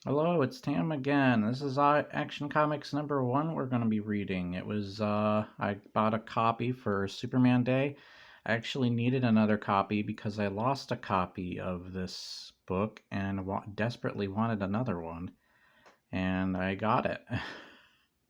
Hello, it's Tam again. This is Action Comics number one we're going to be reading. I bought a copy for Superman Day. I actually needed another copy because I lost a copy of this book and desperately wanted another one. And I got it.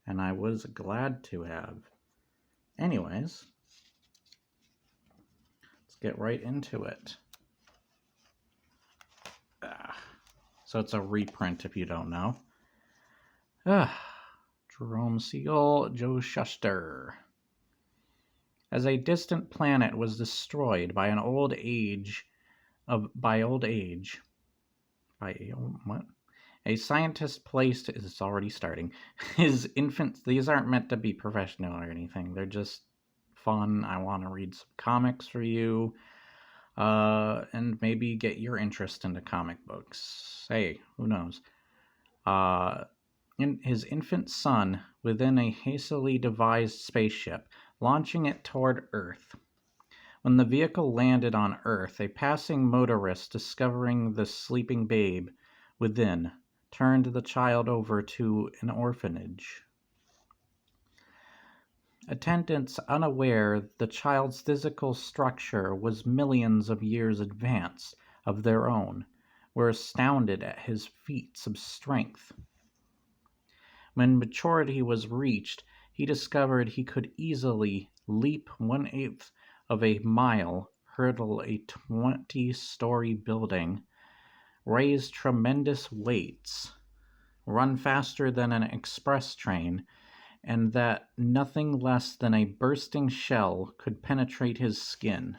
And I was glad to have. Anyways, let's get right into it. So it's a reprint if you don't know. Jerome Siegel, Joe Shuster. As a distant planet was destroyed by an old age of by old age by what? A scientist placed it's already starting. His infant these aren't meant to be professional or anything. They're just fun. I want to read some comics for you. And maybe get your interest into comic books. Hey, who knows? His infant son within a hastily devised spaceship, launching it toward Earth. When the vehicle landed on Earth, a passing motorist, discovering the sleeping babe within, turned the child over to an orphanage. Attendants, unaware the child's physical structure was millions of years advance of their own, were astounded at his feats of strength. When maturity was reached, he discovered he could easily leap 1/8 of a mile, hurdle a 20-story building, raise tremendous weights, run faster than an express train, and that nothing less than a bursting shell could penetrate his skin.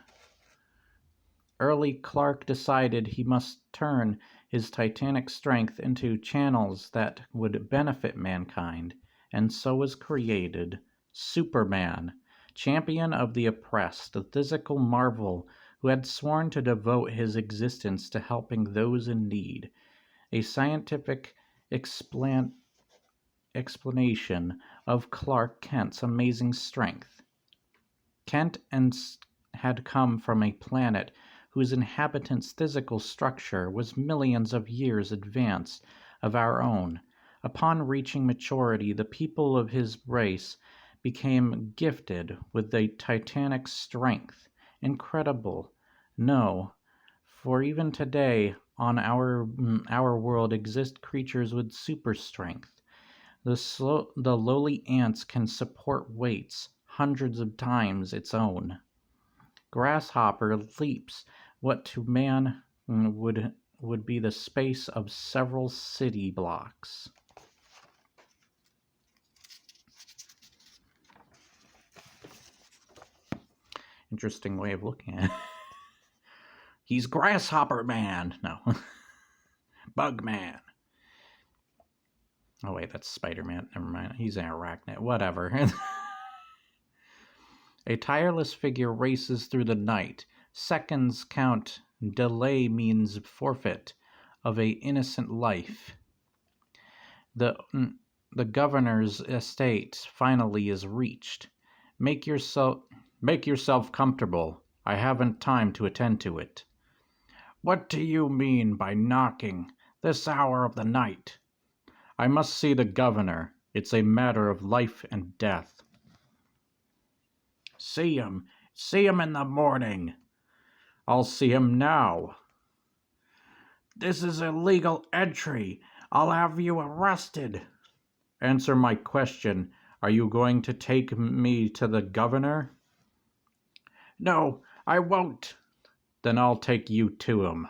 Early Clark decided he must turn his titanic strength into channels that would benefit mankind, and so was created Superman, champion of the oppressed, a physical marvel who had sworn to devote his existence to helping those in need. A scientific explanation of Clark Kent's amazing strength. Kent had come from a planet whose inhabitants' physical structure was millions of years advance of our own. Upon reaching maturity, the people of his race became gifted with a titanic strength. Incredible. No, for even today on our world exist creatures with super strength. The lowly ants can support weights hundreds of times its own. Grasshopper leaps what to man would be the space of several city blocks. Interesting way of looking at it. He's Grasshopper Man. No. Bug Man. Oh wait, that's Spider-Man. Never mind. He's an arachnid. Whatever. A tireless figure races through the night. Seconds count. Delay means forfeit of a innocent life. The governor's estate finally is reached. Make yourself comfortable. I haven't time to attend to it. What do you mean by knocking this hour of the night? I must see the governor. It's a matter of life and death. See him. See him in the morning. I'll see him now. This is illegal entry. I'll have you arrested. Answer my question. Are you going to take me to the governor? No, I won't. Then I'll take you to him.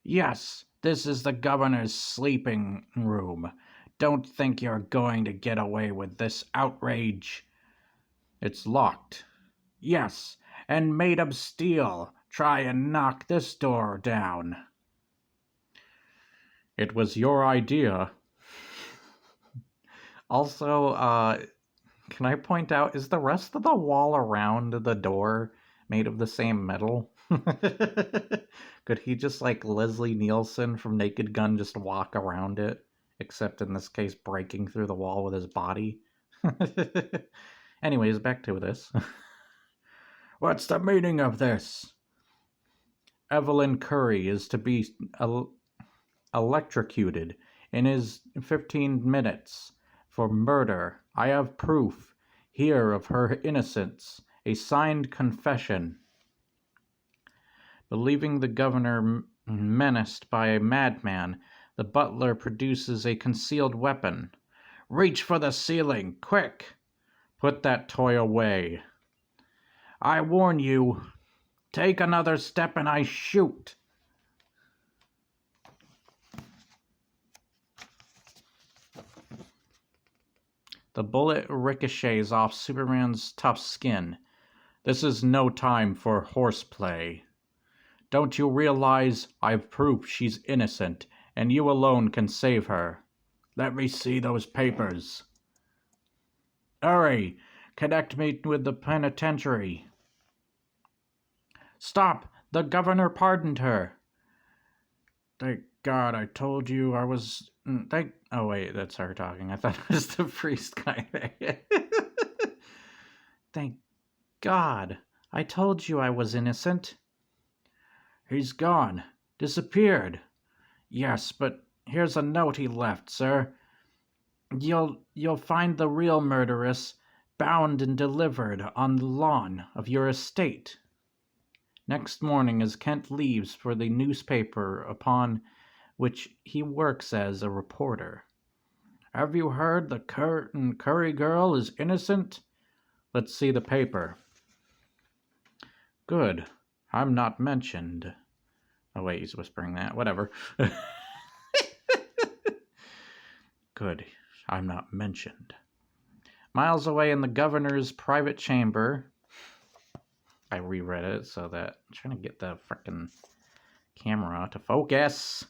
Yes, this is the governor's sleeping room. Don't think you're going to get away with this outrage. It's locked. Yes, and made of steel. Try and knock this door down. It was your idea. Also, can I point out, is the rest of the wall around the door made of the same metal? Could he just, like Leslie Nielsen from Naked Gun, just walk around it? Except in this case, breaking through the wall with his body? Anyways, back to this. What's the meaning of this? Evelyn Curry is to be electrocuted in his 15 minutes for murder. I have proof here of her innocence, a signed confession. Believing the governor menaced by a madman, the butler produces a concealed weapon. Reach for the ceiling, quick! Put that toy away. I warn you, take another step and I shoot. The bullet ricochets off Superman's tough skin. This is no time for horseplay. Don't you realize I've proof she's innocent, and you alone can save her? Let me see those papers. Hurry! Connect me with the penitentiary. Stop! The governor pardoned her. Thank God, I told you I was... Oh, wait, that's her talking. I thought it was the priest guy. Thank God, I told you I was innocent. He's gone. Disappeared. Yes, but here's a note he left, sir. You'll find the real murderess bound and delivered on the lawn of your estate. Next morning, as Kent leaves for the newspaper upon which he works as a reporter. Have you heard the Curry girl is innocent? Let's see the paper. Good. I'm not mentioned. Oh, wait, he's whispering that. Whatever. Good. I'm not mentioned. Miles away in the governor's private chamber. I reread it so that I'm trying to get the frickin' camera to focus.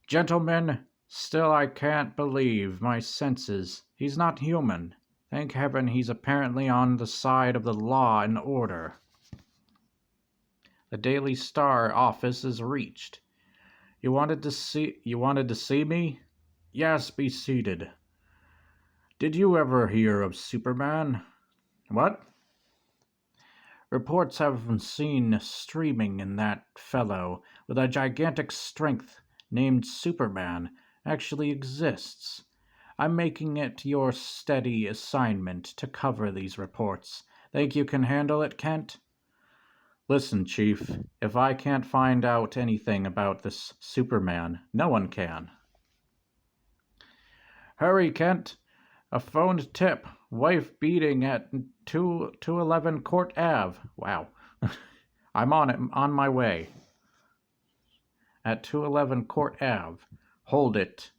Gentlemen, still I can't believe my senses. He's not human. Thank heaven he's apparently on the side of the law and order. The Daily Star office is reached. You wanted to see me? Yes, be seated. Did you ever hear of Superman? What? Reports have been seen streaming in that fellow with a gigantic strength named Superman actually exists. I'm making it your steady assignment to cover these reports. Think you can handle it, Kent? Listen, Chief, if I can't find out anything about this Superman, no one can. Hurry, Kent. A phoned tip. Wife beating at 211 Court Ave. Wow. I'm on it. On my way. At 211 Court Ave. Hold it.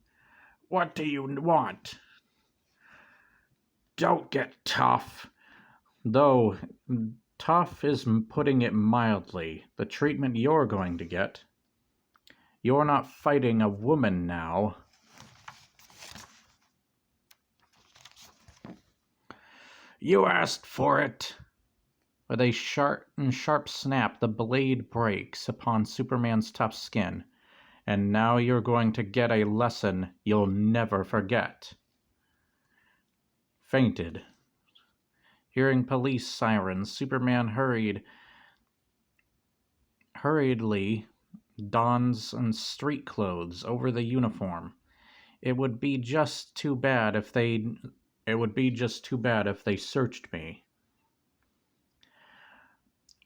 What do you want? Don't get tough. Though, tough is putting it mildly. The treatment you're going to get. You're not fighting a woman now. You asked for it. With a sharp snap, the blade breaks upon Superman's tough skin. And now you're going to get a lesson you'll never forget. Fainted. Hearing police sirens, Superman hurriedly dons street clothes over the uniform. It would be just too bad if they searched me.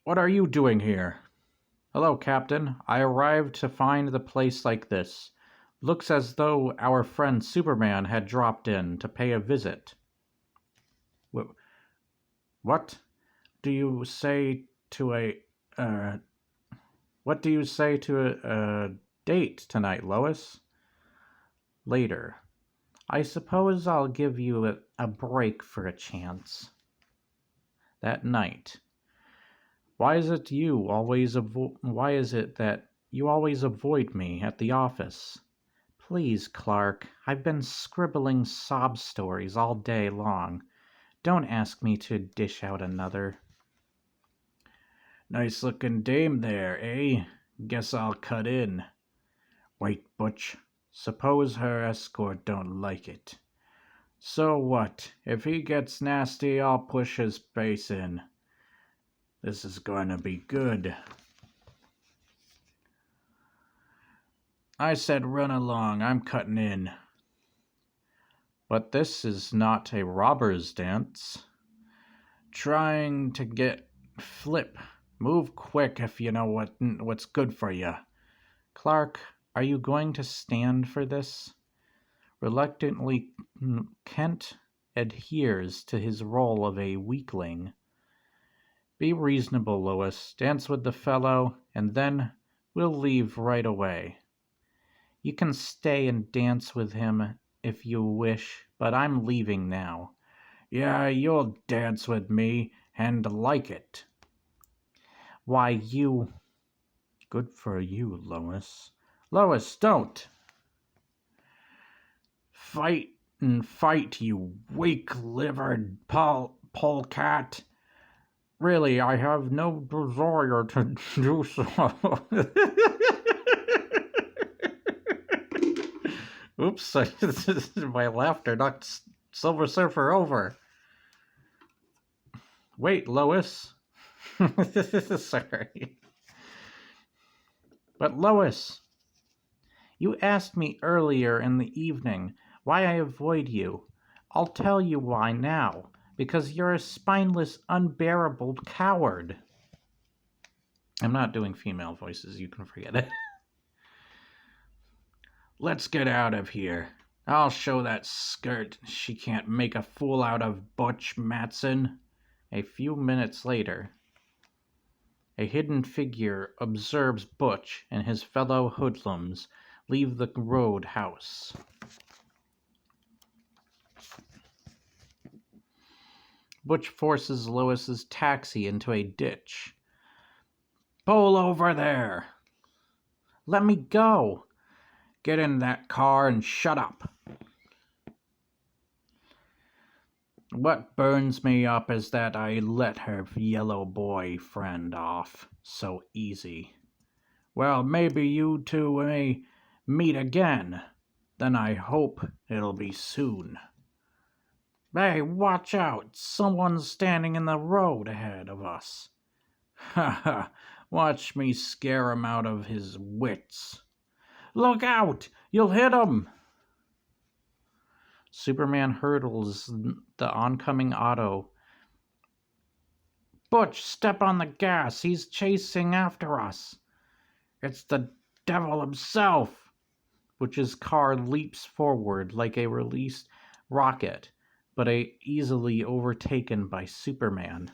What are you doing here? Hello, Captain. I arrived to find the place like this. Looks as though our friend Superman had dropped in to pay a visit. What do you say to a date tonight, Lois? Later. I suppose I'll give you a break for a chance. That night. Why is it that you always avoid me at the office? Please, Clark, I've been scribbling sob stories all day long. Don't ask me to dish out another. Nice looking dame there, eh? Guess I'll cut in. Wait, Butch. Suppose her escort don't like it. So what? If he gets nasty, I'll push his face in. This is going to be good. I said run along, I'm cutting in. But this is not a robber's dance. Trying to get Flip. Move quick if you know what's good for you. Clark, are you going to stand for this? Reluctantly, Kent adheres to his role of a weakling. Be reasonable, Lois. Dance with the fellow, and then we'll leave right away. You can stay and dance with him if you wish, but I'm leaving now. Yeah, you'll dance with me, and like it. Why, you... Good for you, Lois. Lois, don't! Fight and fight, you weak-livered polecat. Really, I have no desire to do so. Oops, my laughter knocked Silver Surfer over. Wait, Lois. Sorry. But Lois, you asked me earlier in the evening why I avoid you. I'll tell you why now. Because you're a spineless, unbearable coward. I'm not doing female voices, you can forget it. Let's get out of here. I'll show that skirt she can't make a fool out of Butch Matson. A few minutes later, a hidden figure observes Butch and his fellow hoodlums leave the roadhouse. Butch forces Lois's taxi into a ditch. Pull over there! Let me go! Get in that car and shut up. What burns me up is that I let her yellow boyfriend off so easy. Well, maybe you two may meet again. Then I hope it'll be soon. Hey, watch out! Someone's standing in the road ahead of us. Ha ha! Watch me scare him out of his wits. Look out! You'll hit him! Superman hurdles the oncoming auto. Butch, step on the gas. He's chasing after us. It's the devil himself. Butch's car leaps forward like a released rocket, but easily overtaken by Superman.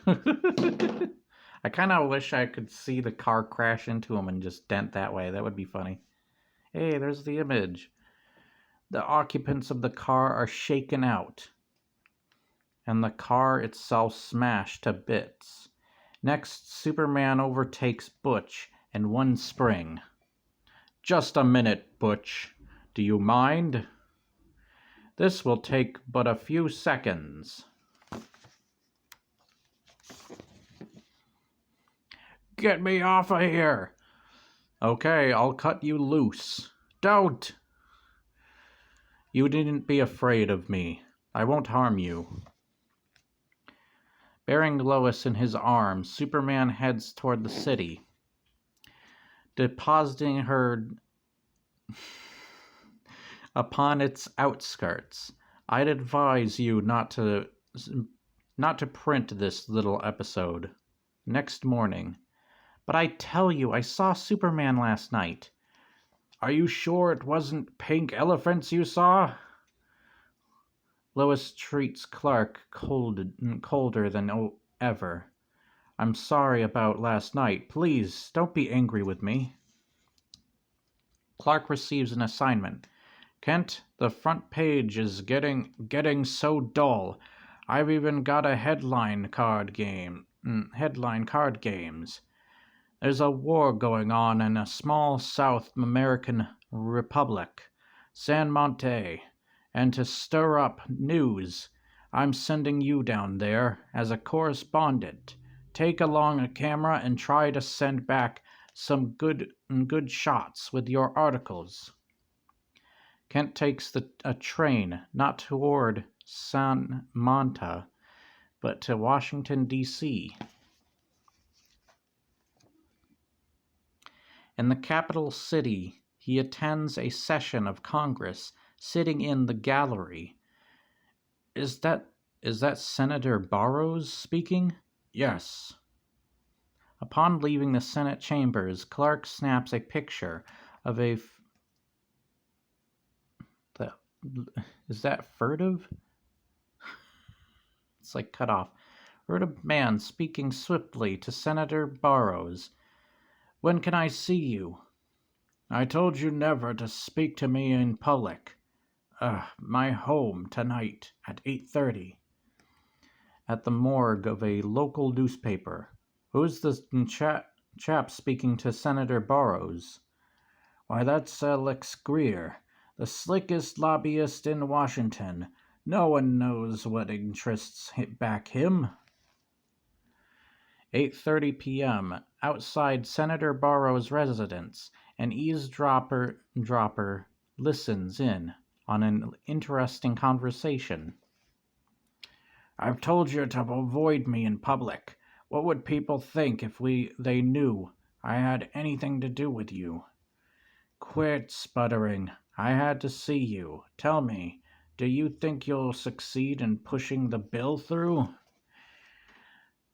I kind of wish I could see the car crash into him and just dent that way. That would be funny. Hey, there's the image. The occupants of the car are shaken out, and the car itself smashed to bits. Next, Superman overtakes Butch in one spring. Just a minute, Butch. Do you mind? This will take but a few seconds. Get me off of here! Okay, I'll cut you loose. Don't! You needn't be afraid of me. I won't harm you. Bearing Lois in his arms, Superman heads toward the city, depositing her upon its outskirts. I'd advise you not to print this little episode. Next morning. But I tell you, I saw Superman last night. Are you sure it wasn't pink elephants you saw? Lois treats Clark colder than ever. I'm sorry about last night. Please, don't be angry with me. Clark receives an assignment. Kent, the front page is getting so dull. I've even got a headline card games. There's a war going on in a small South American republic, San Monte, and to stir up news, I'm sending you down there as a correspondent. Take along a camera and try to send back some good shots with your articles. Kent takes a train, not toward San Monte, but to Washington, D.C. In the capital city, he attends a session of Congress, sitting in the gallery. Is that Senator Burrows speaking? Yes. Upon leaving the Senate chambers, Clark snaps a picture of is that furtive? It's like cut off. Furtive man speaking swiftly to Senator Burrows. When can I see you? I told you never to speak to me in public. My home tonight at 8:30. At the morgue of a local newspaper. Who's the chap speaking to Senator Burrows? Why, that's Alex Greer, the slickest lobbyist in Washington. No one knows what interests back him. 8:30 p.m. Outside Senator Burrows' residence, an eavesdropper listens in on an interesting conversation. I've told you to avoid me in public. What would people think if they knew I had anything to do with you? Quit sputtering. I had to see you. Tell me, do you think you'll succeed in pushing the bill through?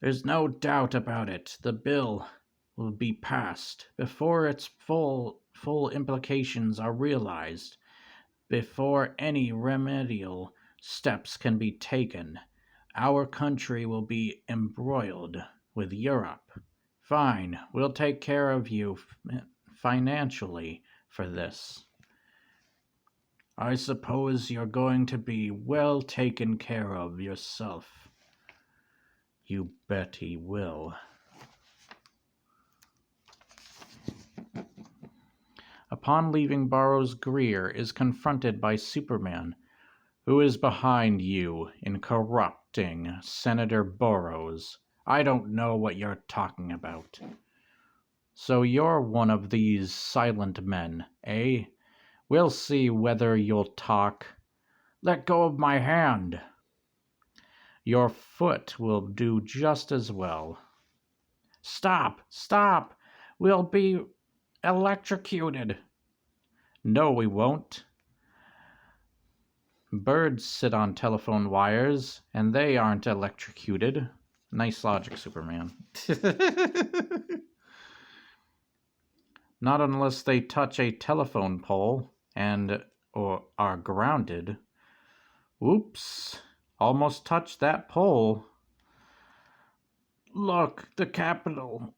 There's no doubt about it. The bill will be passed before its full implications are realized, before any remedial steps can be taken. Our country will be embroiled with Europe. Fine, we'll take care of you financially for this. I suppose you're going to be well taken care of yourself. You bet he will. Upon leaving Burrows, Greer is confronted by Superman. Who is behind you in corrupting Senator Burrows? I don't know what you're talking about. So you're one of these silent men, eh? We'll see whether you'll talk. Let go of my hand. Your foot will do just as well. Stop! Stop! We'll be electrocuted. No, we won't. Birds sit on telephone wires, and they aren't electrocuted. Nice logic, Superman. Not unless they touch a telephone pole or are grounded. Oops. Almost touched that pole. Look, the Capitol.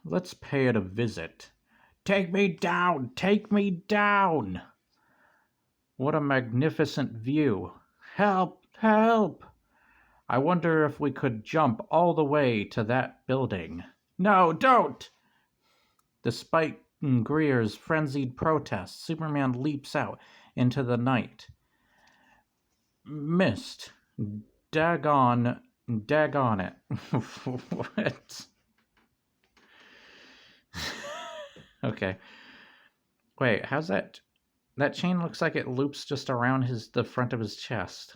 Let's pay it a visit. Take me down! Take me down! What a magnificent view. Help! Help! I wonder if we could jump all the way to that building. No, don't! Despite Greer's frenzied protests, Superman leaps out into the night. Missed. Daggone it. What? Okay. Wait, how's that? That chain looks like it loops just around the front of his chest.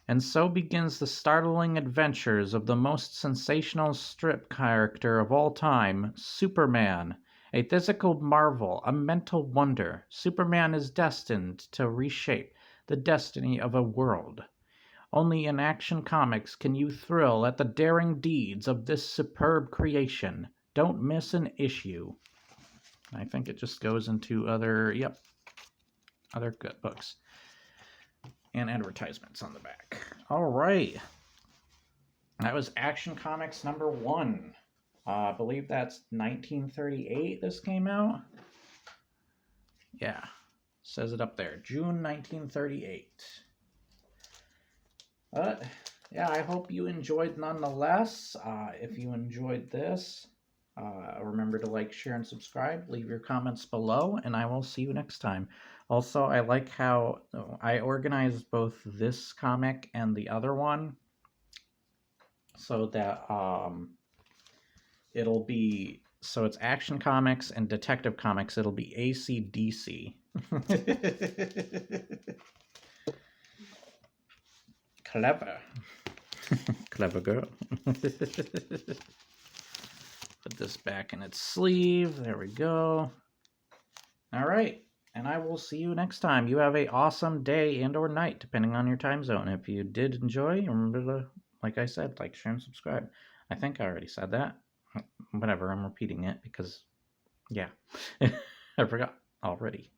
And so begins the startling adventures of the most sensational strip character of all time, Superman. A physical marvel, a mental wonder. Superman is destined to reshape the destiny of a world. Only in Action Comics can you thrill at the daring deeds of this superb creation. Don't miss an issue. I think it just goes into other good books. And advertisements on the back. All right. That was Action Comics number 1. I believe that's 1938 this came out. Yeah. Says it up there. June 1938. But, yeah, I hope you enjoyed nonetheless. If you enjoyed this, remember to like, share, and subscribe. Leave your comments below, and I will see you next time. Also, I like how I organized both this comic and the other one so that it'll be, so it's Action Comics and Detective Comics. It'll be AC/DC. Clever. Clever girl. Put this back in its sleeve. There we go. All right. And I will see you next time. You have a awesome day and or night, depending on your time zone. If you did enjoy, remember to, like I said, like, share, and subscribe. I think I already said that. Whatever, I'm repeating it because, yeah, I forgot already.